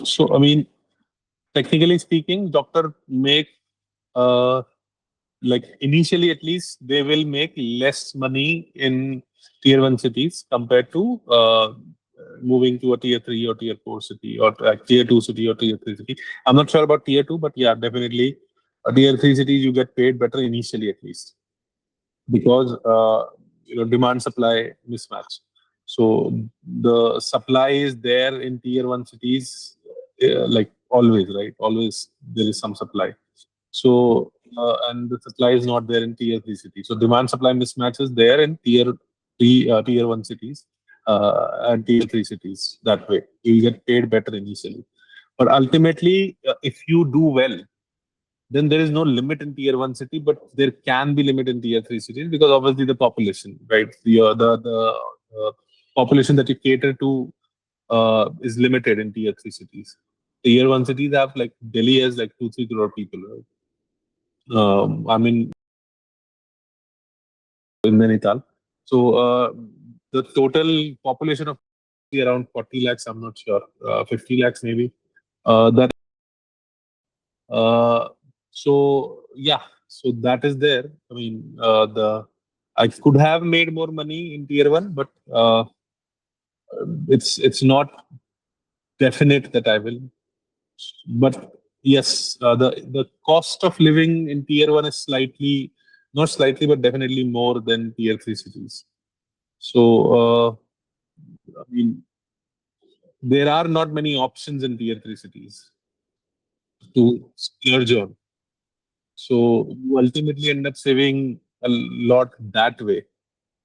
So, I mean, technically speaking, doctor make uh, like initially at least they will make less money in tier one cities compared to moving to a tier three or tier four city or tier two city or tier three city. I'm not sure about tier two, but yeah, definitely a tier three cities you get paid better initially at least because demand supply mismatch. So the supply is there in tier one cities, like always, right? Always there is some supply. So and the supply is not there in tier three cities. So demand supply mismatch is there in tier one cities and tier three cities. That way you get paid better initially. But ultimately, if you do well, then there is no limit in tier one city, but there can be limit in tier three cities because obviously the population, right? The population that you cater to is limited in tier three cities. Tier one cities have like Delhi has like 2-3 crore people, right? I mean in Nainital. So the total population of around 40 lakhs. I'm not sure, 50 lakhs maybe. That Uh, so yeah, so that is there. I mean, the I could have made more money in tier one, but it's not definite that I will. But yes, the cost of living in tier one is slightly, not slightly, but definitely more than tier three cities. So I mean, there are not many options in tier three cities to splurge on. So you ultimately end up saving a lot that way.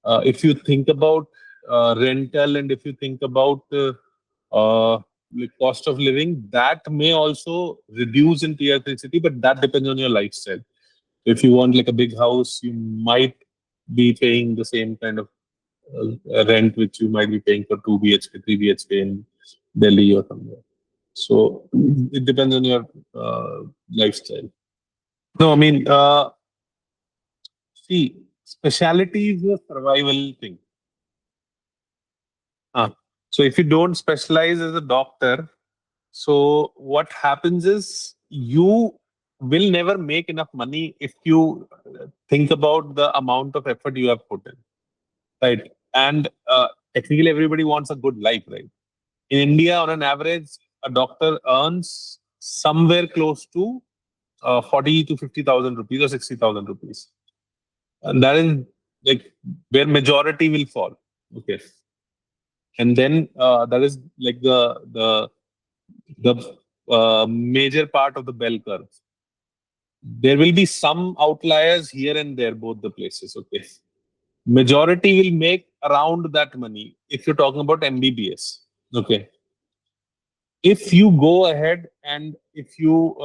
If you think about rental and if you think about the cost of living, that may also reduce in tier three city, but that depends on your lifestyle. If you want like a big house, you might be paying the same kind of rent which you might be paying for 2 BHK, 3 BHK in Delhi or somewhere. So it depends on your lifestyle. No, I mean, see, specialty is a survival thing. So if you don't specialize as a doctor, so what happens is you will never make enough money if you think about the amount of effort you have put in, right? And technically, everybody wants a good life, right? In India, on an average, a doctor earns somewhere close to 40 to 50,000 rupees or 60,000 rupees, and that is like where majority will fall. Okay, and then that is like the major part of the bell curve. There will be some outliers here and there, both the places. Okay, majority will make around that money if you're talking about MBBS. Okay, if you go ahead and if you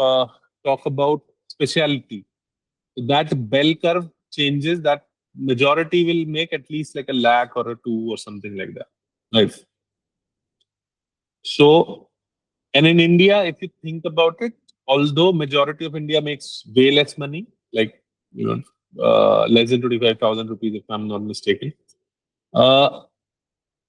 talk about specialty, that bell curve changes. That majority will make at least like a lakh or a two or something like that. Right. So, and in India, if you think about it, although majority of India makes way less money, like you know, less than 25,000 rupees, if I'm not mistaken. Uh,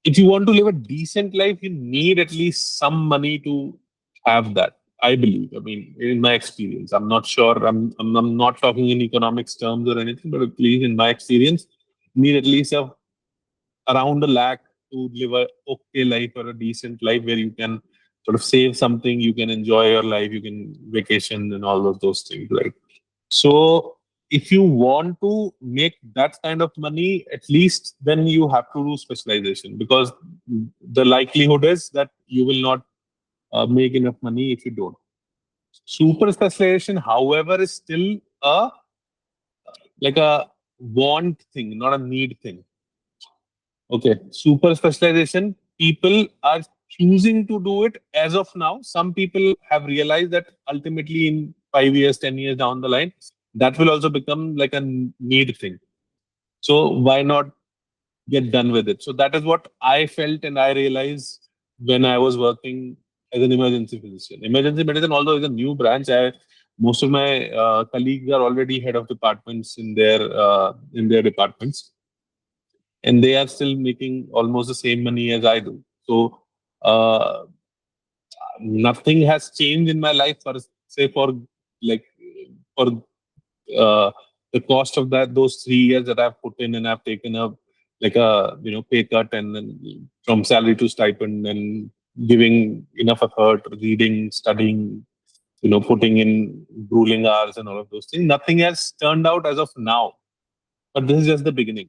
if you want to live a decent life, you need at least some money to have that. I believe. I mean, in my experience, I'm not sure. I'm not talking in economics terms or anything, but at least in my experience, you need at least around a lakh to live a okay life or a decent life where you can sort of save something, you can enjoy your life, you can vacation and all of those things, right? So if you want to make that kind of money, at least then you have to do specialization because the likelihood is that you will not make enough money if you don't. Super specialization, however, is still a like a want thing, not a need thing. Okay, super specialization, people are choosing to do it as of now. Some people have realized that ultimately in 5 years, 10 years down the line, that will also become like a need thing. So why not get done with it? So that is what I felt and I realized when I was working as an emergency physician. Emergency medicine, although is a new branch, most of my colleagues are already head of departments in their departments and they are still making almost the same money as I do. So, uh, nothing has changed in my life for say for like for uh, the cost of that those 3 years that I've put in, and I've taken a like a pay cut, and then from salary to stipend, and giving enough effort, reading, studying, putting in grueling hours and all of those things. Nothing has turned out as of now, but this is just the beginning.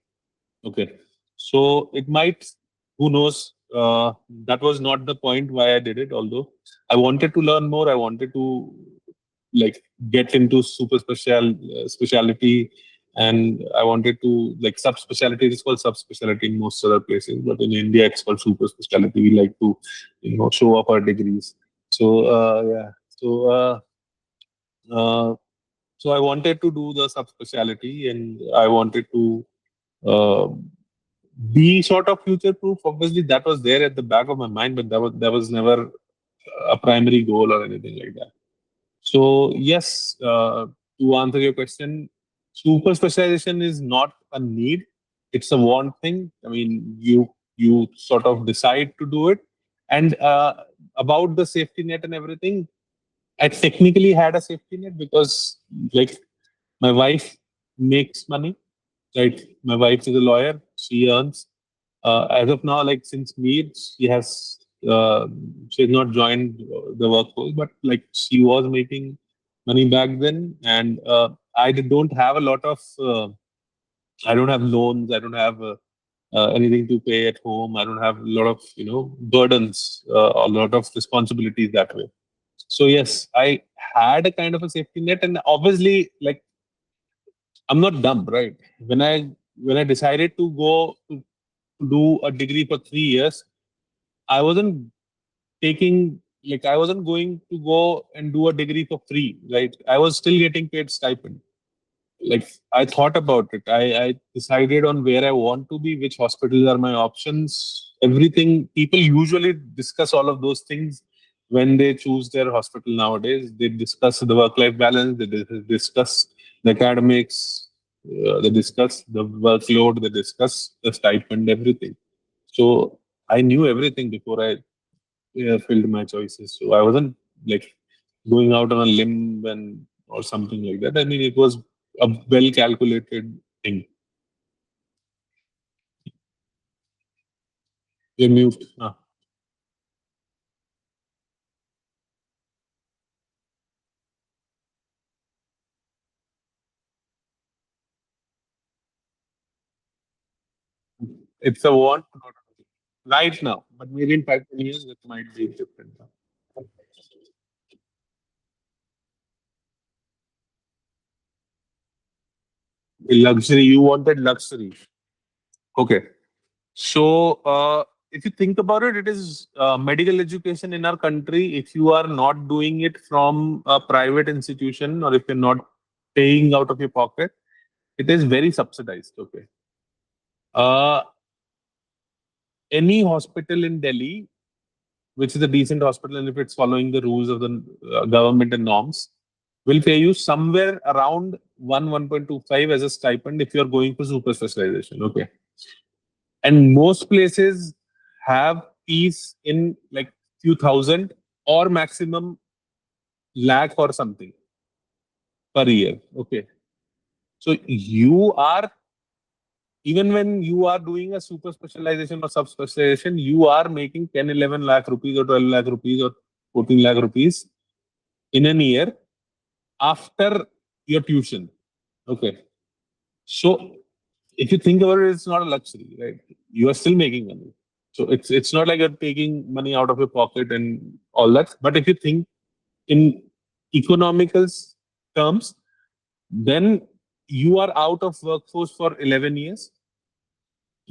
Okay. So it might, who knows? That was not the point why I did it. Although I wanted to learn more, I wanted to like get into specialty, and I wanted to like subspecialty. It is called subspecialty in most other places, but in India it's called super specialty. We like to show off our degrees. So yeah. Uh, so I wanted to do the subspecialty, and I wanted to. Uh, be sort of future proof. Obviously, that was there at the back of my mind, but that was never a primary goal or anything like that. So yes, to answer your question, super specialization is not a need; it's a want thing. I mean, you sort of decide to do it, and about the safety net and everything, I technically had a safety net because like my wife makes money, right? My wife is a lawyer; she earns as of now, like since May, she has not joined the workforce, but like she was making money back then, and don't have a lot of. I don't have loans. I don't have anything to pay at home. I don't have a lot of burdens, a lot of responsibilities that way. So yes, I had a kind of a safety net, and obviously, like I'm not dumb, right? When I decided to go to do a degree for 3 years, I wasn't I wasn't going to go and do a degree for free, right? I was still getting paid stipend. Like I thought about it. I decided on where I want to be, which hospitals are my options, everything. People usually discuss all of those things when they choose their hospital nowadays. They discuss the work-life balance, discuss the academics, they discuss the workload, they discuss the stipend, everything. So I knew everything before I filled my choices. So I wasn't like going out on a limb and or something like that. I mean, it was a well calculated thing. You're mute. It's a want not a need. Right now, but maybe in 5 10 years it might be different. Luxury. You wanted luxury. Okay. So, if you think about it, it is medical education in our country. If you are not doing it from a private institution, or if you're not paying out of your pocket, it is very subsidized. Okay. Uh, any hospital in Delhi, which is a decent hospital, and if it's following the rules of the government and norms, will pay you somewhere around 1.25 as a stipend if you're going for super specialization. Okay. And most places have fees in like few thousand or maximum lakh or something per year. Okay. So you are, even when you are doing a super specialization or sub specialization, you are making 10, 11 lakh rupees or 12 lakh rupees or 14 lakh rupees in a year after your tuition. Okay. So if you think about it, it's not a luxury, right? You are still making money. So it's not like you're taking money out of your pocket and all that. But if you think in economical terms, then you are out of workforce for 11 years.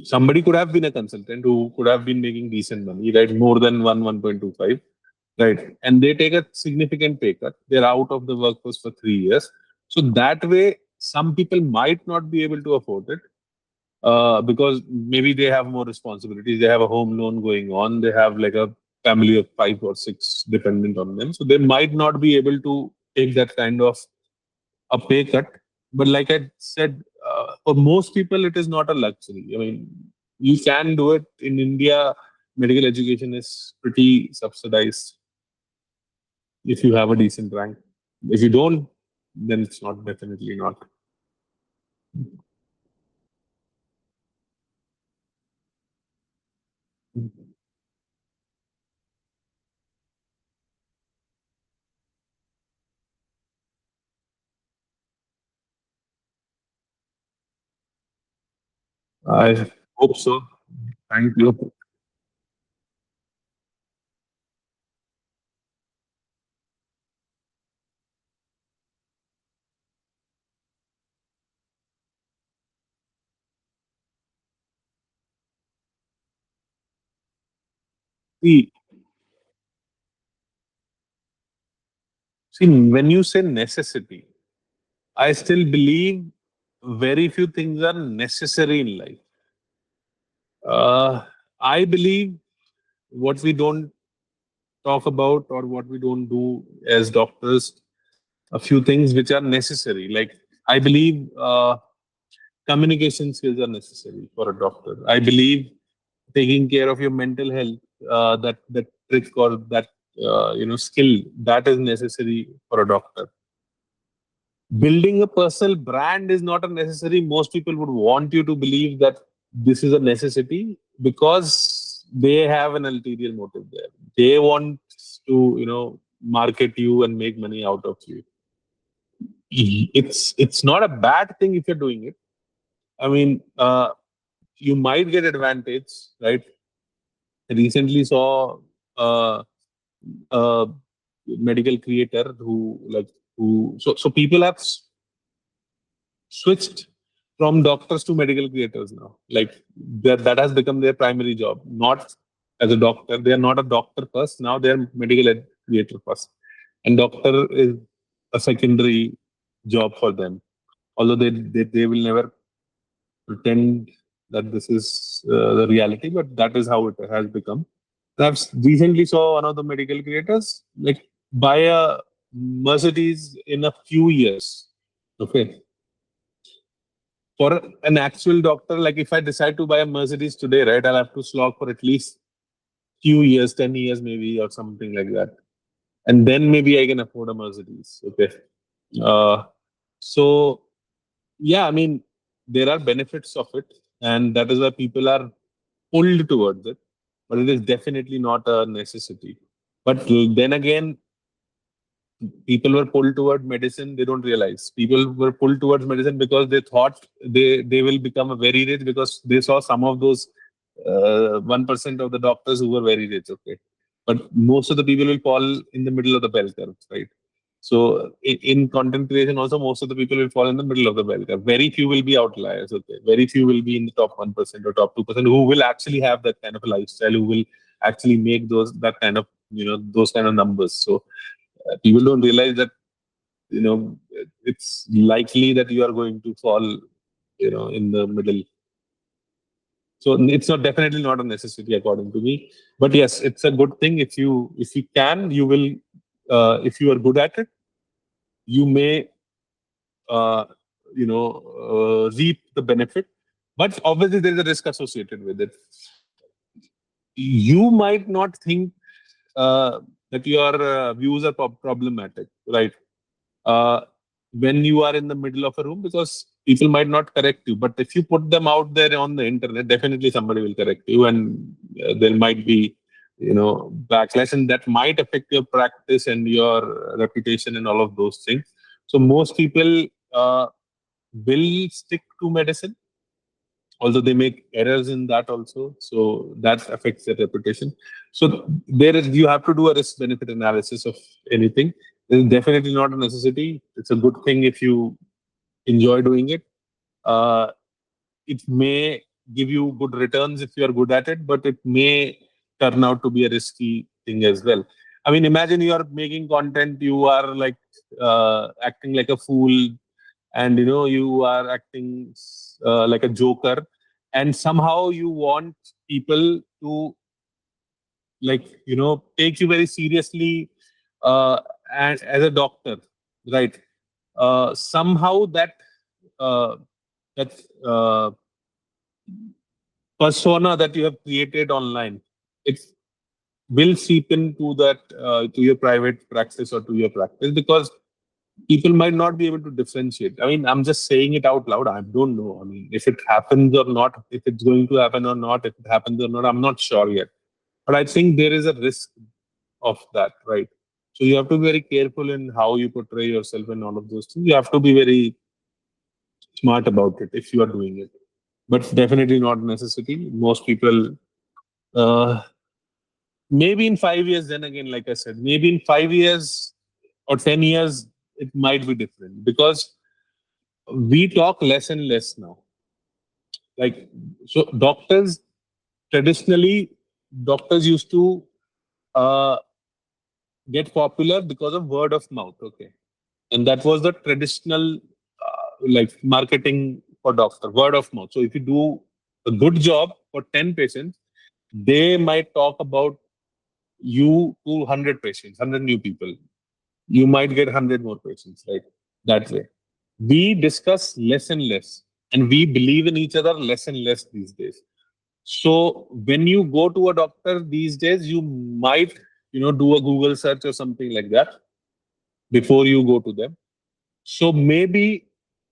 Somebody could have been a consultant who could have been making decent money, right? More than 1.25, right? And they take a significant pay cut. They're out of the workforce for 3 years. So that way, some people might not be able to afford it because maybe they have more responsibilities. They have a home loan going on. They have like a family of 5 or 6 dependent on them. So they might not be able to take that kind of a pay cut. But like I said, for most people, it is not a luxury. I mean, you can do it in India. Medical education is pretty subsidized. if you have a decent rank. If you don't, then it's not, definitely not. I hope so. Thank you. See, when you say necessity, I still believe very few things are necessary in life. I believe what we don't talk about or what we don't do as doctors, a few things which are necessary. Like, I believe communication skills are necessary for a doctor. I believe taking care of your mental health, that trick or that skill, that is necessary for a doctor. Building a personal brand is not a necessary. Most people would want you to believe that this is a necessity because they have an ulterior motive there. They want to, market you and make money out of you. It's not a bad thing if you're doing it. I mean, you might get advantage, right? I recently saw uh, a medical creator who people have switched from doctors to medical creators now. Like, that has become their primary job. Not as a doctor, they are not a doctor first. Now they are creator first, and doctor is a secondary job for them. Although they will never pretend that this is the reality, but that is how it has become. I've recently saw one of the medical creators like buy a Mercedes in a few years. Okay, for an actual doctor, like if I decide to buy a Mercedes today, right, I'll have to slog for at least few years, 10 years maybe, or something like that, and then maybe I can afford a Mercedes. Okay, uh, so yeah, I mean there are benefits of it, and that is why people are pulled towards it, but it is definitely not a necessity. But then again, people were pulled toward medicine. They don't realize people were pulled towards medicine because they thought they will become a very rich because they saw some of those 1% of the doctors who were very rich. Okay, but most of the people will fall in the middle of the bell curve, right? So in content creation also, most of the people will fall in the middle of the bell curve. Very few will be outliers. Okay, very few will be in the top 1% or top 2% who will actually have that kind of a lifestyle, who will actually make those that kind of those kind of numbers. So people don't realize that it's likely that you are going to fall in the middle. So it's not, definitely not a necessity according to me, but yes, it's a good thing. If you can, you will, if you are good at it, you may uh, reap the benefit, but obviously there is a risk associated with it. You might not think that your views are problematic, right? uh, when you are in the middle of a room, because people might not correct you, but if you put them out there on the internet, definitely somebody will correct you, and there might be backlash, and that might affect your practice and your reputation and all of those things. So most people will stick to medicine, although they make errors in that also, so that affects their reputation. So there is, you have to do a risk benefit analysis of anything. It's definitely not a necessity. It's a good thing if you enjoy doing it. uh, it may give you good returns if you are good at it, but it may turn out to be a risky thing as well. I mean, imagine you are making content, you are like acting like a fool, and you are acting like a joker, and somehow you want people to, like, take you very seriously, uh, and as a doctor, right? Somehow uh, that persona that you have created online, it's will seep into that to your private practice or to your practice, because people might not be able to differentiate. I mean, I'm just saying it out loud. I don't know. I mean, if it happens or not, if it's going to happen or not, if it happens or not, I'm not sure yet. But I think there is a risk of that, right? So you have to be very careful in how you portray yourself and all of those things. You have to be very smart about it if you are doing it. But definitely not necessity. Most people, uh, maybe in 5 years, then again, like I said, maybe in 5 years or 10 years, it might be different, because we talk less and less now. Like, so traditionally, doctors used to uh, get popular because of word of mouth. Okay. And that was the traditional like marketing for doctor, word of mouth. So if you do a good job for 10 patients, they might talk about you to 100 patients, 100 new people. You might get 100 more patients, right? That way. We discuss less and less, and we believe in each other less and less these days. So when you go to a doctor these days, you might, do a Google search or something like that before you go to them. So maybe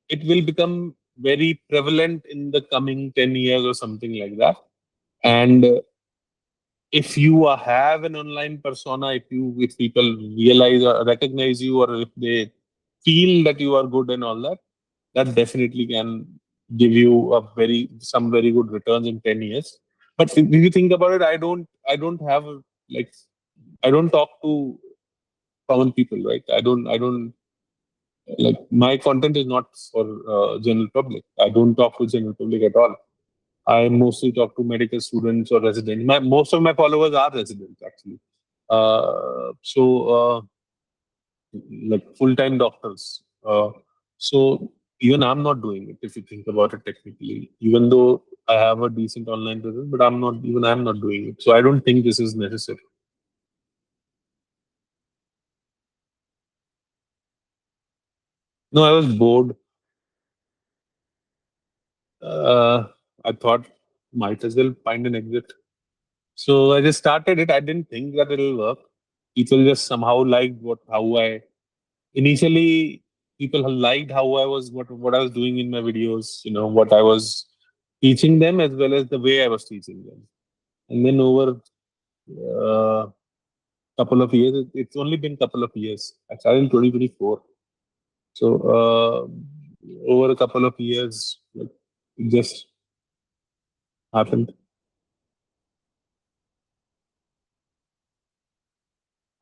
it will become very prevalent in the coming 10 years or something like that. And if you have an online persona, if people realize or recognize you, or if they feel that you are good and all that, that definitely can give you some very good returns in 10 years. But if you think about it, I don't have like I don't talk to common people, right? I don't like, my content is not for general public. I don't talk to general public at all. I mostly talk to medical students or residents. Most of my followers are residents, actually. So like full-time doctors. So even I'm not doing it, if you think about it technically. Even though I have a decent online presence, but I'm not doing it. So I don't think this is necessary. No, I was bored. Uh, I thought might as well find an exit. So I just started it. I didn't think that it'll work. People just somehow liked how I initially people liked how I was what I was doing in my videos, what I was teaching them, as well as the way I was teaching them. And then over uh, couple of years, it's only been couple of years. I started in 2024. So over a couple of years, like, it just happened.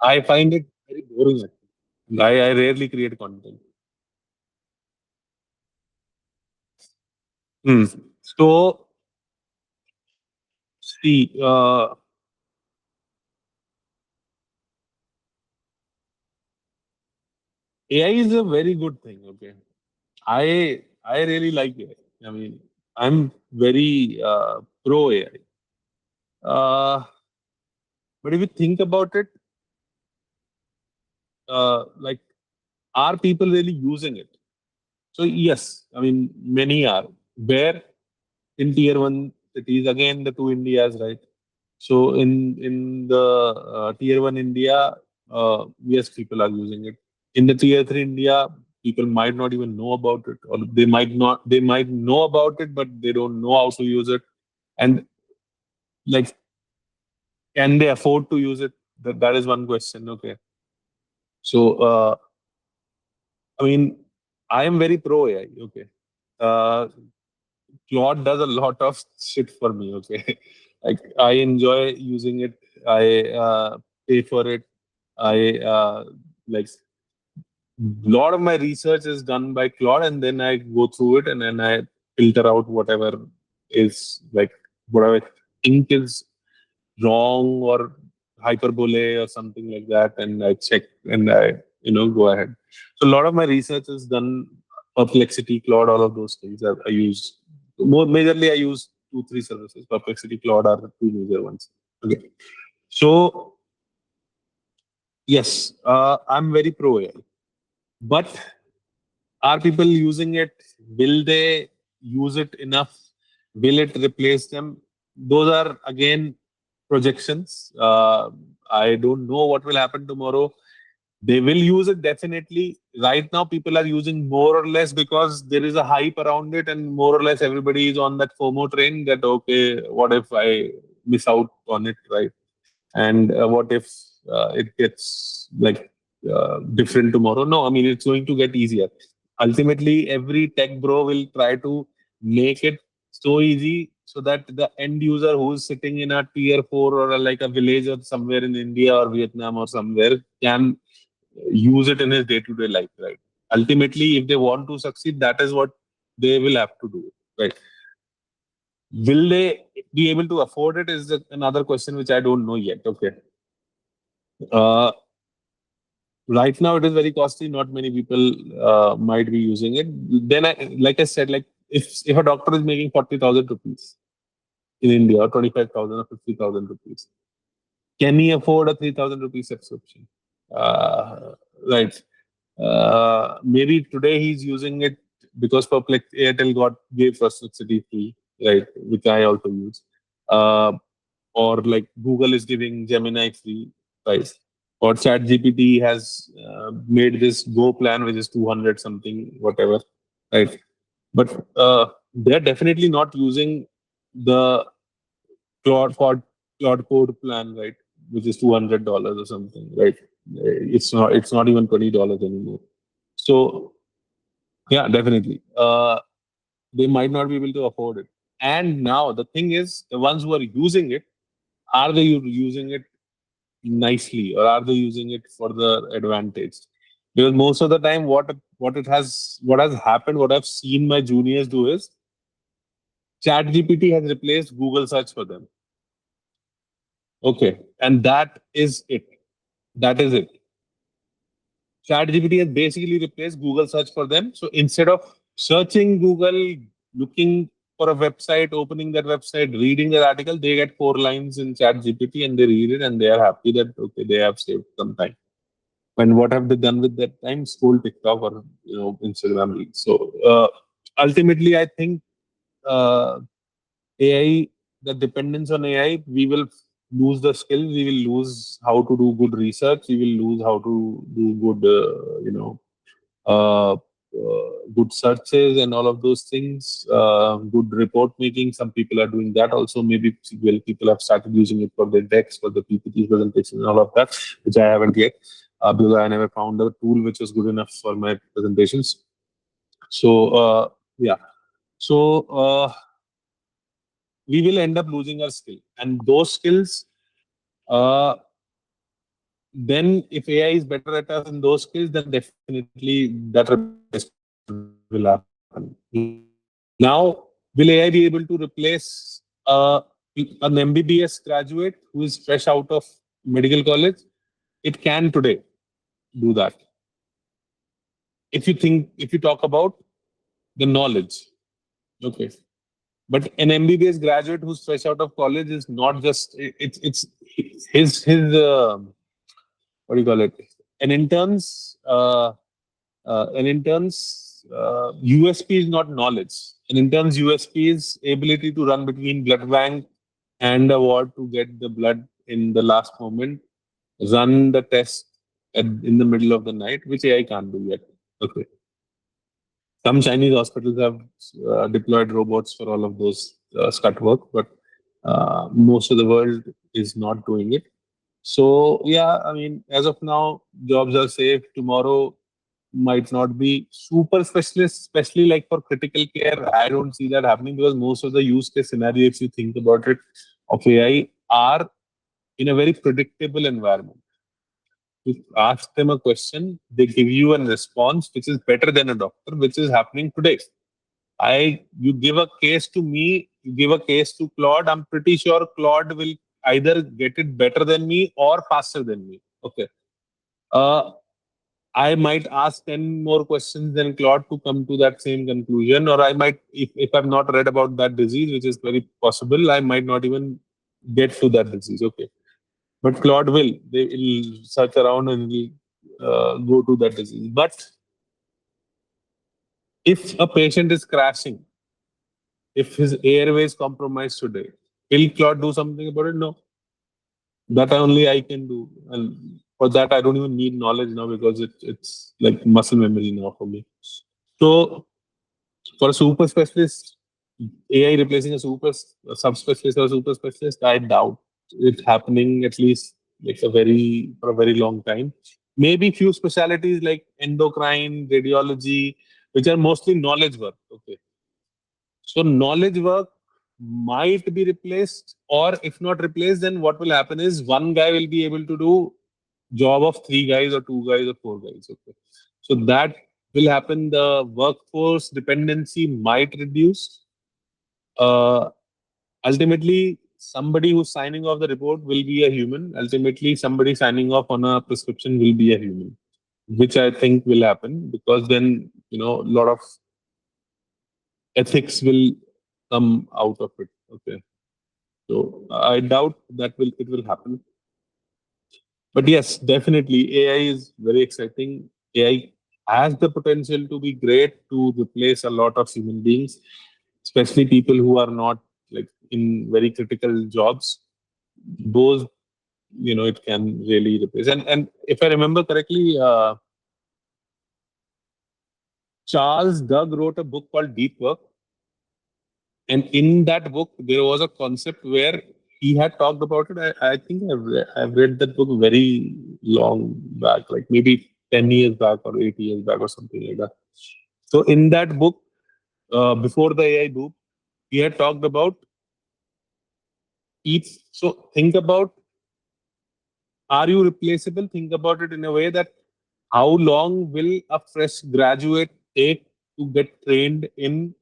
I find it very boring, actually. I rarely create content. Hmm. So see, AI is a very good thing. Okay, I really like AI. I mean, I'm very pro AI. But if you think about it, like, are people really using it? So yes, I mean, many are. Where in tier one cities, again the two Indias, right? So in the tier one India, yes, people are using it. In the tier three India, people might not even know about it, or they might know about it, but they don't know how to use it. And like, can they afford to use it? That is one question. Okay. So I mean, I am very pro AI. Okay. Uh, Claude does a lot of shit for me. Okay. Like, I enjoy using it. I pay for it. I like, lot of my research is done by Claude, and then I go through it, and then I filter out whatever is like, whatever I think is wrong or hyperbole or something like that, and I check, and I go ahead. So a lot of my research is done. Perplexity, Claude, all of those things I use. More majorly, I use two three services. Perplexity, Claude are the two major ones. Okay. So yes, I'm very pro AI, but are people using it? Will they use it enough? Will it replace them? Those are again projections. I don't know what will happen tomorrow. They will use it definitely. Right now, people are using more or less because there is a hype around it, and more or less everybody is on that FOMO train. That okay, what if I miss out on it, right? And what if it gets like different tomorrow? No, I mean it's going to get easier. Ultimately, every tech bro will try to make it so easy so that the end user who's sitting in a tier 4 or like a village or somewhere in India or Vietnam or somewhere can use it in his day-to-day life, right? Ultimately, if they want to succeed, that is what they will have to do, right? Will they be able to afford it is another question which I don't know yet. Okay. Uh, right now, it is very costly. Not many people might be using it. Then, like I said, like if a doctor is making 40,000 rupees in India or 25,000 or 50,000 rupees, can he afford a 3,000 rupees subscription? Right. Maybe today he's using it because Perplex Airtel gave Perplexity free, right? Which I also use. Uh, or like Google is giving Gemini free, right? Or ChatGPT has made this Go plan, which is 200 something, whatever, right? But they're definitely not using the Claude Code, Claude Code plan, right? Which is $200 or something, right? It's not even $20 anymore. So yeah, definitely. They might not be able to afford it. And now the thing is, the ones who are using it, are they using it nicely or are they using it for the advantage? Because most of the time, what has happened, what I've seen my juniors do is ChatGPT has replaced Google search for them. Okay, and that is it. That is it. ChatGPT has basically replaced Google search for them. So instead of searching Google, looking for a website, opening that website, reading that article, they get 4 lines in ChatGPT and they read it and they are happy that okay, they have saved some time. And what have they done with that time? Scroll TikTok or Instagram Reels. So ultimately, I think uh, AI, the dependence on AI, we will lose the skills. We will lose how to do good research. We will lose how to do good, good searches and all of those things. Good report making. Some people are doing that also. Maybe people have started using it for their decks, for the PPT presentation, and all of that, which I haven't yet, because I never found a tool which was good enough for my presentations. So yeah, so we will end up losing our skill, and those skills. Then, if AI is better at us in those skills, then definitely that replacement will happen. Now, will AI be able to replace an MBBS graduate who is fresh out of medical college? It can today do that. If you talk about the knowledge, okay. But an MBBS graduate who's fresh out of college is not just it's his what do you call it? An intern's USP is not knowledge. An intern's USP is ability to run between blood bank and a ward to get the blood in the last moment, run the test in the middle of the night, which AI can't do yet. Okay. Some Chinese hospitals have deployed robots for all of those scut work, but most of the world is not doing it. So yeah, I mean, as of now, jobs are safe. Tomorrow might not be super specialist, especially like for critical care. I don't see that happening because most of the use case scenario, if you think about it, of AI are in a very predictable environment. You ask them a question, they give you a response which is better than a doctor, which is happening today. You give a case to me, you give a case to Claude, I'm pretty sure Claude will either get it better than me or faster than me. Okay. Uh, I might ask 10 more questions than Claude to come to that same conclusion, or I might, if I've not read about that disease, which is very possible, I might not even get to that disease. Okay. But Claude will. They will search around and will go to that disease. But if a patient is crashing, if his airway is compromised today, will Claude do something about it? No. That only I can do, and for that I don't even need knowledge now because it's like muscle memory now for me. So for a super specialist, AI replacing a subspecialist or a super specialist, I doubt it happening at least like a very for a very long time. Maybe few specialties like endocrine, radiology, which are mostly knowledge work. Okay, so knowledge work might be replaced, or if not replaced, then what will happen is one guy will be able to do job of three guys or two guys or four guys. Okay, so that will happen. The workforce dependency might reduce. Uh, Ultimately, somebody who's signing off the report will be a human. Ultimately, somebody signing off on a prescription will be a human, which I think will happen because then a lot of ethics will come out of it. Okay, so I doubt that will it will happen. But yes, definitely AI is very exciting. AI has the potential to be great to replace a lot of human beings, especially people who are not like in very critical jobs. Those it can really replace. And if I remember correctly, Charles Doug wrote a book called Deep Work, and in that book there was a concept where he had talked about it. I think I've read that book very long back, like maybe 10 years back or 8 years back or something like that. So in that book, before the AI book, he had talked about each. So think about, are you replaceable? Think about it in a way that how long will a fresh graduate take to get trained in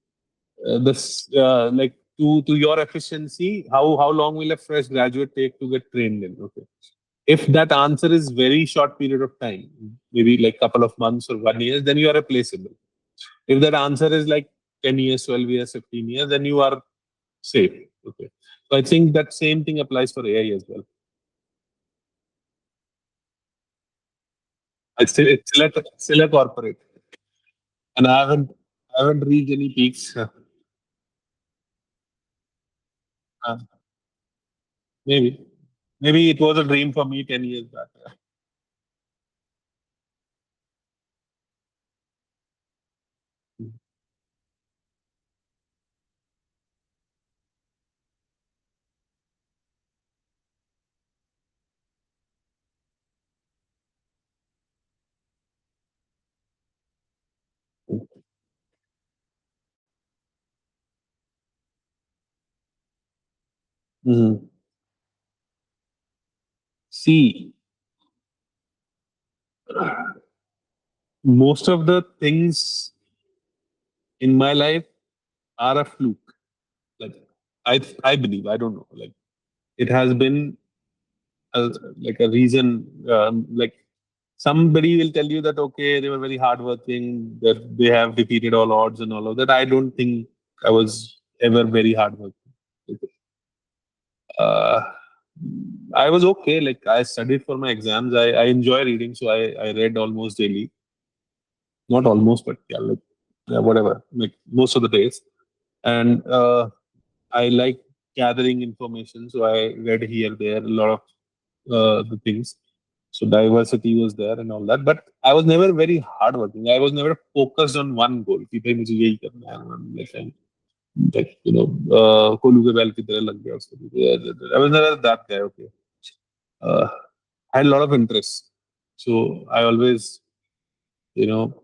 this like to your efficiency? How long will a fresh graduate take to get trained in? Okay, if that answer is very short period of time, maybe like couple of months or 1 year, then you are replaceable. If that answer is like 10 years, 12 years, 15 years, then you are safe. Okay, so I think that same thing applies for AI as well. It's still a corporate, and I haven't reached any peaks. Uh, maybe maybe it was a dream for me 10 years back. Mhm. See, most of the things in my life are a fluke. Like I believe, I don't know. Like it has been like a reason. Like somebody will tell you that okay, they were very hardworking, that they have defeated all odds and all of that. I don't think I was ever very hardworking. Uh, I was okay. Like I studied for my exams. I enjoy reading, so I read almost daily. Not almost, but yeah, like yeah, whatever. Like most of the days, and I like gathering information. So I read here, there, a lot of the things. So diversity was there and all that. But I was never very hardworking. I was never focused on one goal. कि भाई मुझे यही करना है. Like, like कोलू के बैल की तरह लग गया उसको. I was never that guy. Okay. Uh, I had a lot of interest. So I always, you know,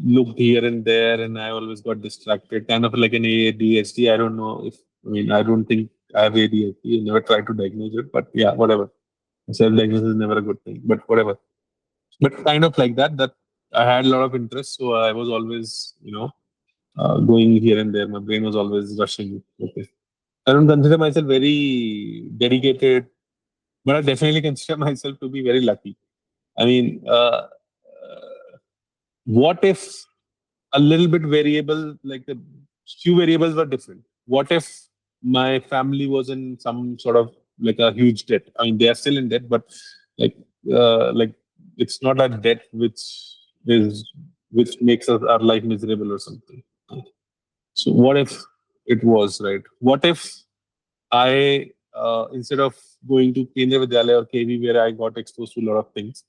looked here and there, and I always got distracted, kind of like an ADHD. I don't know if, I mean, I don't think I have ADHD. I never tried to diagnose it, but yeah, whatever. Self-diagnosis is never a good thing, but whatever. But kind of like that, that I had a lot of interest, so I was always, going here and there. My brain was always rushing. Okay. I don't consider myself very dedicated, but I definitely consider myself to be very lucky. I mean, what if a little bit variable, like the few variables were different? What if my family was in some sort of like a huge debt? I mean, they are still in debt, but like, like it's not a debt is which makes us our life miserable or something. So what if it was right? What if I instead of going to Kendriya Vidyalaya or KV, where I got exposed to a lot of things,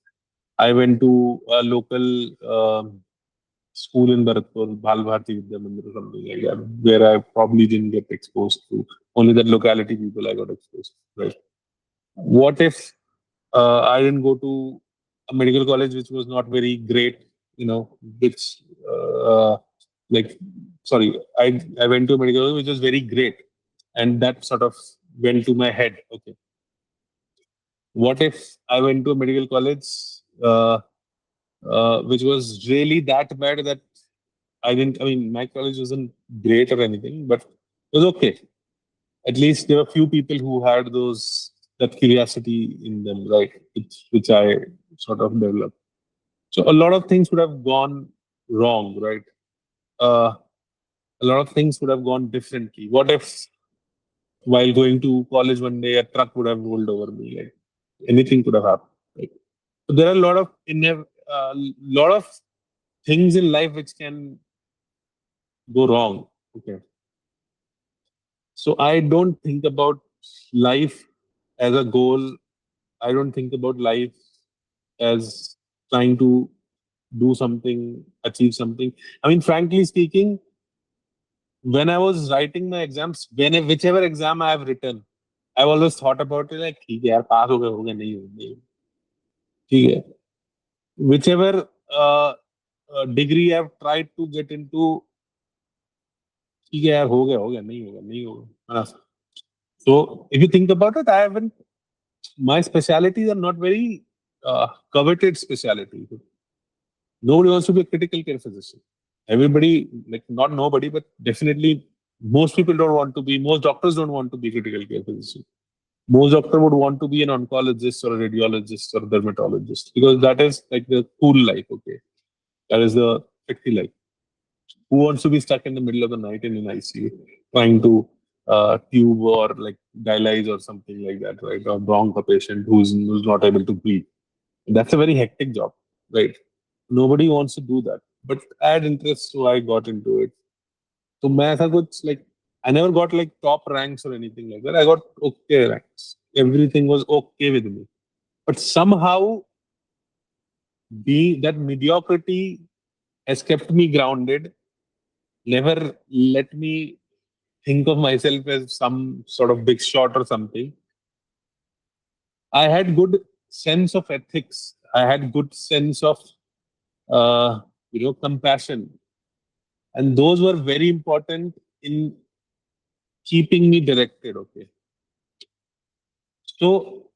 I went to a local school in Bharatpur, Bhal Bharati Vidya Mandir or something like that, where I probably didn't get exposed to only that locality people I got exposed to. Right? What if I didn't go to a medical college which was not very great, which like sorry, I went to a medical college which was very great, and that sort of went to my head. Okay, what if I went to a medical college which was really that bad that I didn't. I mean, my college wasn't great or anything, but it was okay. At least there were few people who had that curiosity in them, right? Which I sort of developed. So a lot of things would have gone wrong, right? Uh, a lot of things would have gone differently. What if while going to college one day a truck would have rolled over me? Like anything could have happened. Right? So there are a lot of things in life which can go wrong. Okay. So I don't think about life as a goal. I don't think about life as trying to do something, achieve something. I mean, frankly speaking, when I was writing my exams, whichever exam I have written, I've always thought about it like, ठीक है यार, pass हो गया नहीं हो नहीं हो, ठीक है. Whichever degree I've tried to get into, ठीक है यार, हो गया नहीं होगा नहीं होगा, है ना? So if you think about it, I haven't. My specialities are not very coveted specialties. Nobody wants to be a critical care physician. Everybody, like not nobody, but definitely most people don't want to be. Most doctors don't want to be critical care physician. Most doctor would want to be an oncologist or a radiologist or dermatologist because that is like the cool life. Okay, that is the sexy life. Who wants to be stuck in the middle of the night in an ICU trying to tube or like dialyze or something like that, right? Or bronch a patient who's not able to breathe. That's a very hectic job, right? Nobody wants to do that. But I had interest, so I got into it. So मैं ऐसा कुछ like I never got like top ranks or anything like that. I got okay ranks. Everything was okay with me. But somehow that mediocrity has kept me grounded, never let me think of myself as some sort of big shot or something. I had good sense of ethics. I had good sense of compassion, and those were very important in keeping me directed. Okay, so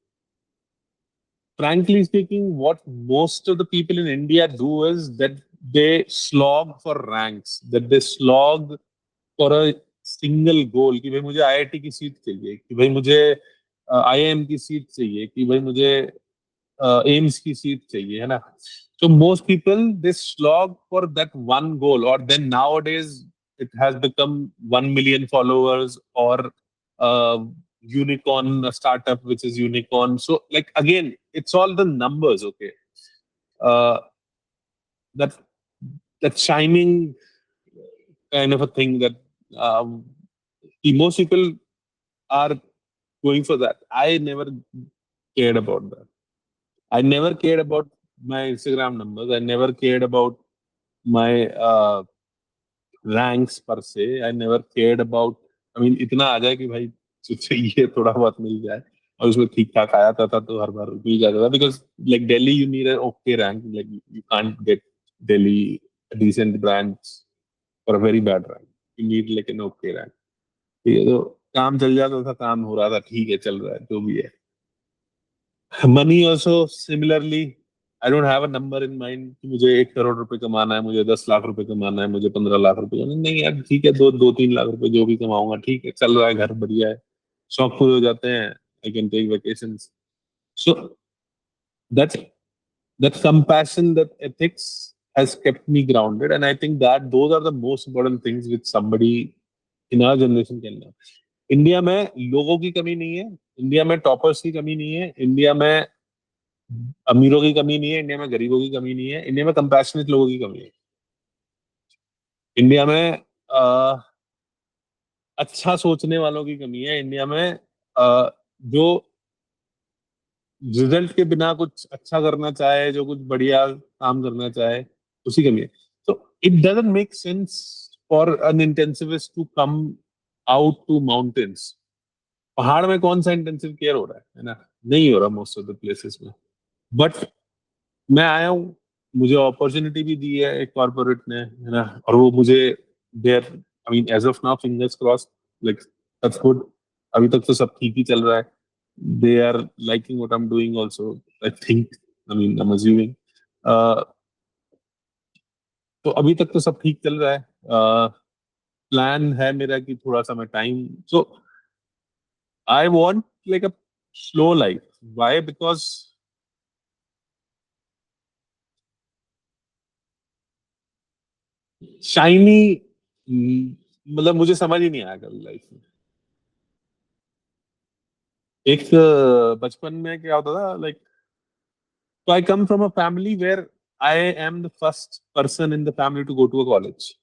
frankly speaking, what most of the people in India do is that they slog for ranks, that they slog for a single goal कि भाई मुझे IIT की seat चाहिए, कि भाई मुझे IIM की seat चाहिए, कि भाई मुझे एम्स की सीट चाहिए, है ना? So most people they slog for that one goal, or then nowadays it has become 1 million followers or uh, unicorn, a startup which is unicorn. So like again, it's all the numbers. Okay, uh, that that shining kind of a thing that um, most people are going for that. I never cared about that. I never cared about my Instagram numbers. I never cared about my ranks per se. I never cared about. I mean, इतना आ जाए कि भाई जो चाहिए थोड़ा बहुत मिल जाए और उसमें ठीक ठाक आया था तो हर बार मिल जाता था because like Delhi you need an okay rank, like you can't get Delhi a decent branch for a very bad rank. You need like an okay rank. ठीक है, तो काम चल जाता था, काम हो रहा था, ठीक है, चल रहा है, जो भी है. Money also similarly, I don't have a number in mind कि मुझे 1 करोड़ रुपए कमाना है, मुझे 10 लाख रुपए कमाना है, मुझे 15 लाख रुपए कमाना है. नहीं यार, ठीक है, दो 3 लाख रुपए जो भी कमाऊंगा, ठीक है, चल रहा है, घर बढ़िया है, शौक पूरे हो जाते हैं. I can take vacations. So that compassion, that ethics has kept me grounded, and I think that those are the most important things which somebody in our generation can learn. India में लोगों की कमी नहीं है, India में toppers की कमी नहीं है, इंडिया में अमीरों की कमी नहीं है, इंडिया में गरीबों की कमी नहीं है, इंडिया में कंपैशनेट लोगों की कमी है. इंडिया में अच्छा सोचने वालों की कमी है, इंडिया में जो रिजल्ट के बिना कुछ अच्छा करना चाहे, जो कुछ बढ़िया काम करना चाहे, उसी कमी है। तो it doesn't make sense for an intensivist to come out to mountains. पहाड़ में कौन सा इंटेंसिव केयर हो रहा है ना? नहीं हो रहा मोस्ट ऑफ द प्लेसेस में। बट मैं आया हूँ, मुझे अपॉर्चुनिटी भी दी है एक कॉर्पोरेट ने, है ना, और वो मुझे there, I mean as of now fingers cross, like touch wood, अभी तक तो सब ठीक ही चल रहा है। They are liking what I am doing also, I think, I mean I am assuming. तो अभी तक तो सब ठीक चल रहा है। प्लान है मेरा कि थोड़ा सा मैं time, so I want like a slow life. Why? Because shiny, मतलब मुझे समझ ही नहीं आया कभी लाइफ में। एक बचपन में क्या होता था, लाइक, तो I come from a family where I am the first person in the family to go to a college.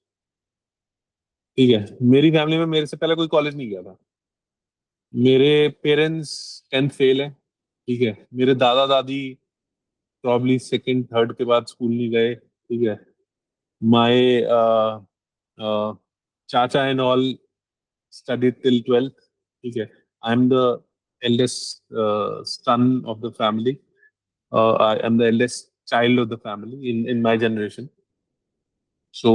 ठीक है, मेरी फैमिली में मेरे से पहले कोई कॉलेज नहीं गया था। मेरे पेरेंट्स 10th फेल है। ठीक है, मेरे दादा दादी प्रॉब्ली सेकंड थर्ड के बाद स्कूल नहीं गए। ठीक है, माय चाचा and all studied till 12th. ठीक है, आई am the eldest son of the family. I am the eldest child of the family in my generation. So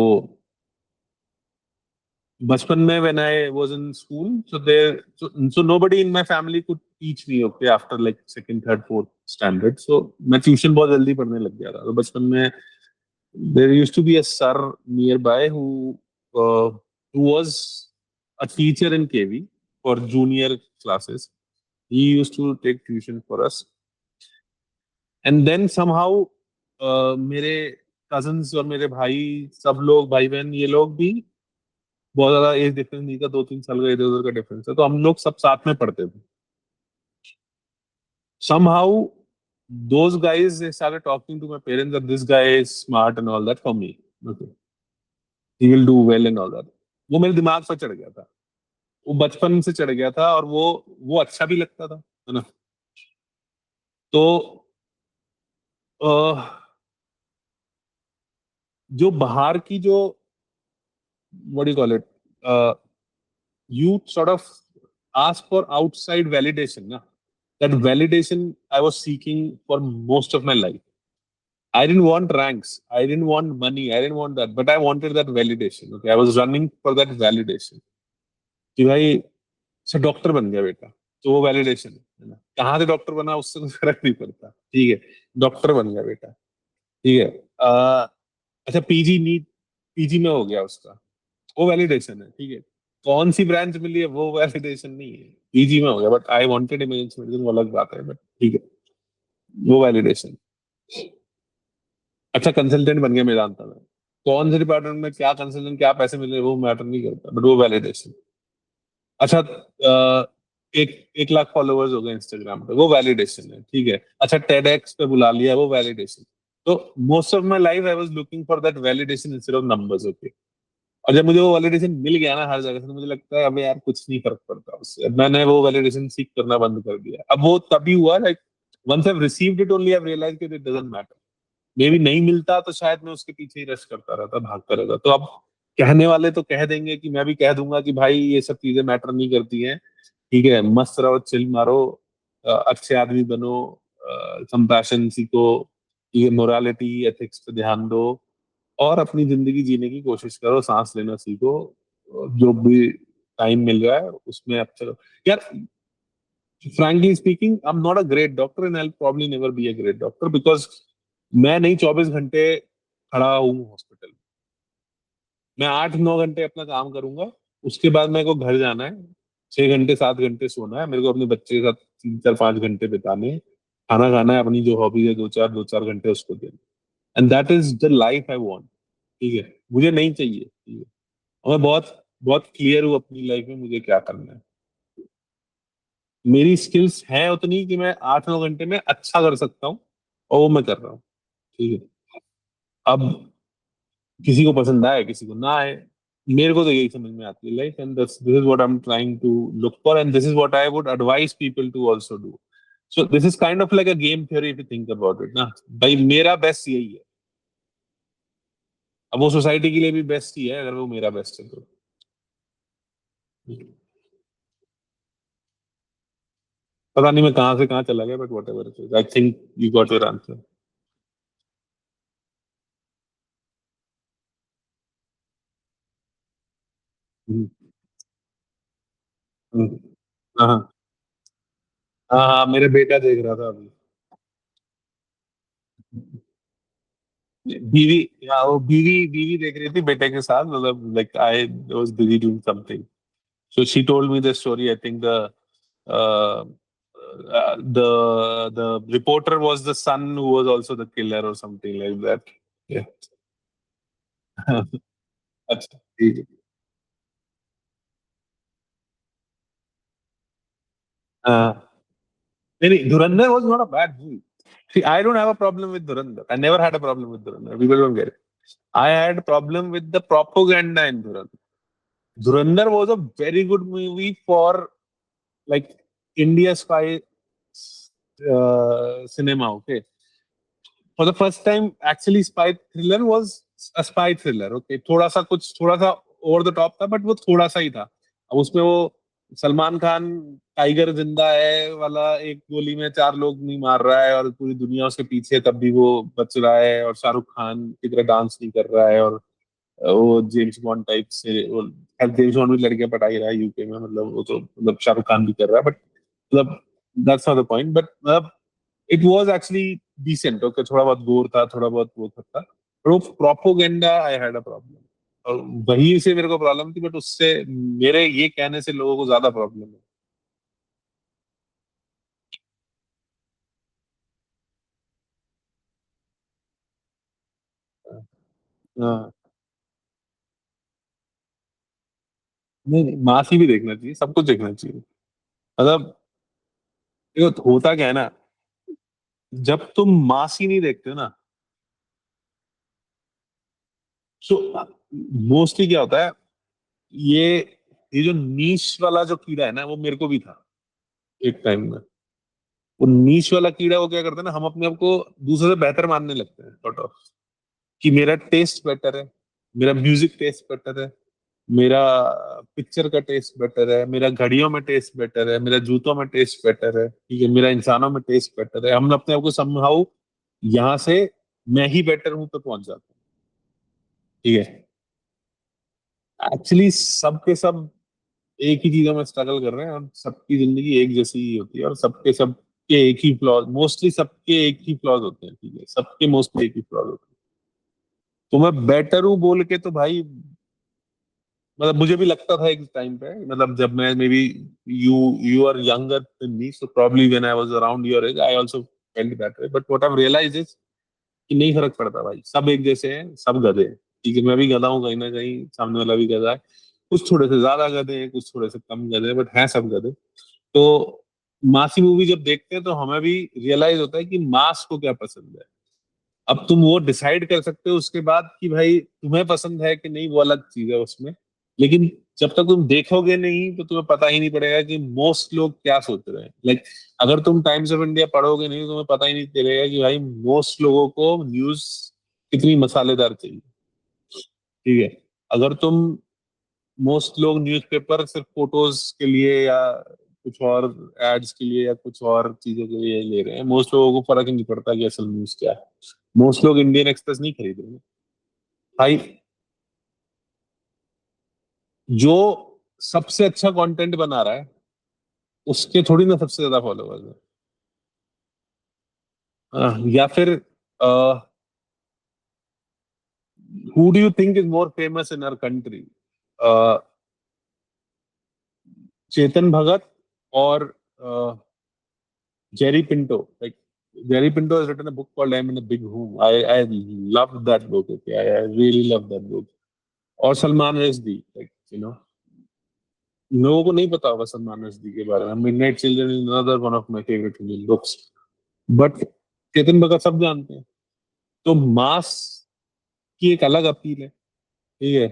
बचपन में when I was in school, so nobody in my family could teach me, okay, after like second, third, fourth standard. So मैं tuition बहुत जल्दी पढ़ने लग गया था। तो बचपन में there used to be a sir nearby who was a teacher in KV for junior classes. He used to take tuition for us. And then somehow मेरे कजन्स और मेरे भाई, सब लोग भाई बहन, ये लोग भी, बहुत ज्यादा एज डिफरेंस नहीं था, 2-3 साल का इधर उधर का डिफरेंस है, तो हम लोग सब साथ में पढ़ते थे। Somehow those guys, they started talking to my parents that this guy is smart and all that for me, okay, he will do well and all that। वो मेरे दिमाग पर चढ़ गया था, वो बचपन से चढ़ गया था, और वो अच्छा भी लगता था, है ना। तो अह, जो बाहर की जो, what do you call it, you sort of ask for outside validation, na? That validation I was seeking for most of my life. I didn't want ranks, I didn't want money, I didn't want that, but I wanted that validation, okay, I was running for that validation कि भाई से doctor बन गया बेटा, तो वो validation है ना, कहाँ से डॉक्टर बना उससे कुछ फर्क नहीं पड़ता। ठीक है, डॉक्टर बन गया बेटा। ठीक है, अच्छा पीजी नीट, पीजी में हो गया उसका, वो वैलिडेशन है। ठीक है, कौन सी ब्रांच मिली है वो वैलिडेशन नहीं है। पीजी में हो गया, but I wanted imaging medicine, वो अलग बात है, बट ठीक है, वो वैलिडेशन। अच्छा कंसल्टेंट बन गया मेदांता में, कौन से डिपार्टमेंट में क्या कंसल्टेंट, क्या पैसे मिले, वो मैटर नहीं करता, बट वो वैलिडेशन। अच्छा 1 लाख फॉलोअर्स हो गए इंस्टाग्राम पे, वो वैलिडेशन है। ठीक है, अच्छा टेडएक्स पे बुला लिया, वो वैलिडेशन। तो most of my life I was looking for that validation instead of numbers, okay. और जब मुझे वो वैलिडेशन मिल गया ना हर जगह से, तो मुझे लगता है अबे यार कुछ नहीं फर्क पड़ता उससे। अब मैंने वो वैलिडेशन सीख करना बंद कर दिया। अब वो तभी हुआ, like once I received it only I realise कि इट डजंट मैटर। मे भी नहीं मिलता तो शायद मैं उसके पीछे ही रश करता रहता, भागता रहता। तो अब कहने वाले तो कह देंगे, कि मैं भी कह दूंगा कि भाई ये सब चीजें मैटर नहीं करती हैं। ठीक है, मस्त रहो, चिल मारो, अच्छे आदमी बनो, कंपैशन सीखो, ये मोरालिटी एथिक्स पे ध्यान दो, और अपनी जिंदगी जीने की कोशिश करो, सांस लेना सीखो, जो भी टाइम मिल रहा है उसमें अब चलो। यार frankly speaking, I'm not a great doctor and I'll probably never be a great doctor because मैं नहीं 24 घंटे खड़ा हूँ हॉस्पिटल। मैं 8-9 घंटे अपना काम करूंगा, उसके बाद मेरे को घर जाना है, 6 घंटे 7 घंटे सोना है, मेरे को अपने बच्चे के साथ 3-4-5 घंटे बिताने हैं, खाना खाना है, अपनी जो हॉबीज है 2-4 घंटे उसको देना। And that is the life I want. ठीक है, मुझे नहीं चाहिए। ठीक है, और मैं बहुत बहुत क्लियर हूँ अपनी लाइफ में मुझे क्या करना है। मेरी स्किल्स हैं उतनी कि मैं 8-9 घंटे में अच्छा कर सकता हूँ, और वो मैं कर रहा हूँ। ठीक है, अब किसी को पसंद आए किसी को ना आए, मेरे को तो यही समझ में आती है life, and this is what I am trying to look for, and this is what I would advise people to also do. So this is kind of like a game theory if you think about it ना. भाई मेरा best यही है. अब वो society के लिए भी बेस्ट ही है अगर वो मेरा बेस्ट है तो. पता नहीं मैं कहाँ से कहाँ चला गया, but what ever it is, I think you got your answer. हाँ हाँ हाँ हाँ, मेरे बेटा देख रहा था अभी. बीवी, या वो बीवी बीवी देख रही थी बेटे के साथ, मतलब like I was busy doing something. So she told me the story. I think uh, the reporter was the son who was also the killer or something like that. Yeah. अच्छा ठीक है. हाँ. नहीं नहीं, धुरंधर was not a bad movie. See, I don't have a problem with Dhurandhar. I never had a problem with Dhurandhar. People don't get it. I had a problem with the propaganda in Dhurandhar. Dhurandhar was a very good movie for like India spy cinema. Okay, for the first time actually spy thriller was a spy thriller. Okay, थोड़ा सा over the top था, but वो थोड़ा सा ही था. अब उसमें वो सलमान खान टाइगर जिंदा है वाला एक गोली में चार लोग नहीं मार रहा है और पूरी दुनिया उसके पीछे है, तब भी वो बच रहा है, और शाहरुख खान की तरह डांस नहीं कर रहा है, और वो जेम्स बॉन्ड टाइप से वो, खैर जेम्स बॉन्ड भी लड़कियां पटा ही रहा है यूके में, मतलब वो तो मतलब शाहरुख खान भी कर रहा है, बट मतलब that's not the point. But मतलब it was actually decent. Okay, थोड़ा बहुत गोर था, थोड़ा बहुत वो था, पर वो propaganda I had a problem. और वही से मेरे को प्रॉब्लम थी, बट उससे मेरे ये कहने से लोगों को ज्यादा प्रॉब्लम है. हाँ. नहीं नहीं, मासी भी देखना चाहिए, सब कुछ देखना चाहिए. मतलब देखो होता क्या है ना, जब तुम मासी नहीं देखते हो ना, सो मोस्टली क्या होता है, ये ये जो नीश वाला जो कीड़ा है ना, वो मेरे को भी था एक टाइम में. वो नीश वाला कीड़ा वो क्या करता है ना, हम अपने आप को दूसरे से बेहतर मानने लगते हैं सॉर्ट ऑफ, कि मेरा टेस्ट बेटर है, मेरा म्यूजिक टेस्ट बेटर है, मेरा पिक्चर का टेस्ट बेटर है, मेरा घड़ियों में टेस्ट बेटर है, मेरा जूतों में टेस्ट बेटर है, ठीक है, मेरा इंसानों में टेस्ट बेटर है. हम अपने आप को समहाउ यहाँ से मैं ही बेटर हूं पे पहुंच जाते हैं. ठीक है. एक्चुअली सब के सब एक ही चीजों में स्ट्रगल कर रहे हैं, और सबकी जिंदगी एक जैसी ही होती है, और सबके सबके एक ही फ्लॉज, मोस्टली सबके एक ही फ्लॉज होते हैं. ठीक है, सबके मोस्टली एक ही फ्लॉज होते हैं. तो मैं बेटर हूँ बोल के तो भाई, मतलब मुझे भी लगता था एक टाइम पे, मतलब जब मैं maybe you you are younger than me, so probably when I was around your age I also felt that way, but what I realize is कि नहीं फर्क पड़ता भाई, सब एक जैसे हैं, सब गधे हैं. ठीक है, मैं भी गधा हूँ कहीं ना कहीं, सामने वाला भी गधा है. कुछ थोड़े से ज्यादा गधे हैं, कुछ थोड़े से कम गधे हैं, बट हैं सब गधे. तो मासी मूवी जब देखते हैं तो हमें भी रियलाइज होता है कि मास को क्या पसंद है. अब तुम वो डिसाइड कर सकते हो उसके बाद कि भाई तुम्हें पसंद है कि नहीं, वो अलग चीज है उसमें. लेकिन जब तक तुम देखोगे नहीं तो तुम्हें पता ही नहीं पड़ेगा कि मोस्ट लोग क्या सोच रहे हैं. लाइक अगर तुम टाइम्स ऑफ इंडिया पढ़ोगे नहीं तो तुम्हें पता ही नहीं चलेगा कि भाई मोस्ट लोगों को न्यूज कितनी मसालेदार चाहिए. ठीक है. अगर तुम मोस्ट लोग न्यूज़पेपर सिर्फ फोटोज के लिए या कुछ और एड्स के लिए या कुछ और चीजों के लिए ले रहे हैं, मोस्ट लोगों को फर्क ही नहीं पड़ता कि असल न्यूज क्या है. मोस्ट लोग इंडियन एक्सप्रेस नहीं खरीद रहे हैं भाई. जो सबसे अच्छा कंटेंट बना रहा है उसके थोड़ी ना सबसे ज्यादा फॉलोअर्स है. या फिर who do you think is more famous in our country, Chetan Bhagat और Jerry Pinto. Like Jerry Pinto has written a book called I'm in a Big Room. I love that book. Okay, I really love that book. और Salman Rushdie, like you know, लोगों को नहीं पता होगा सलमान रश्दी के बारे में. Midnight Children is another one of my favourite Indian books. But Chetan Bhagat सब जानते हैं. तो मास की एक अलग अपील है. ठीक है.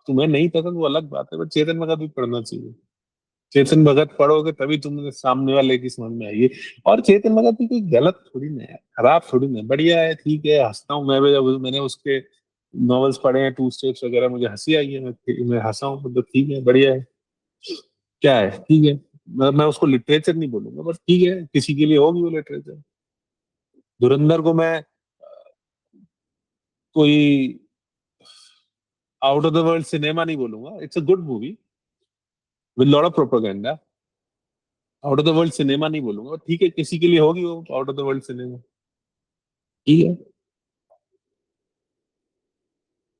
तुम्हें नहीं पसंद वो अलग बात है, बट चेतन भगत भी पढ़ना चाहिए। चेतन भगत पढ़ोगे तभी तुम्हें सामने वाले की समझ में आएगी। और चेतन भगत भी कोई गलत थोड़ी ना है, खराब थोड़ी ना है, बढ़िया है, ठीक है, हंसता हूँ मैं भी। जब मैंने उसके नॉवेल्स पढ़े हैं, टू स्टेट्स वगैरह, मुझे हंसी आई है, मैं हंसा हूँ, मतलब ठीक है, बढ़िया है, क्या है, ठीक है। मैं उसको लिटरेचर नहीं बोलूंगा, बस ठीक है, किसी के लिए होगी वो लिटरेचर। धुरंधर को मैं कोई out of the world cinema नहीं बोलूंगा, it's a good movie with lot of propaganda. Out of the world cinema नहीं बोलूंगा, ठीक है, किसी के लिए होगी वो out of the world cinema, ठीक है।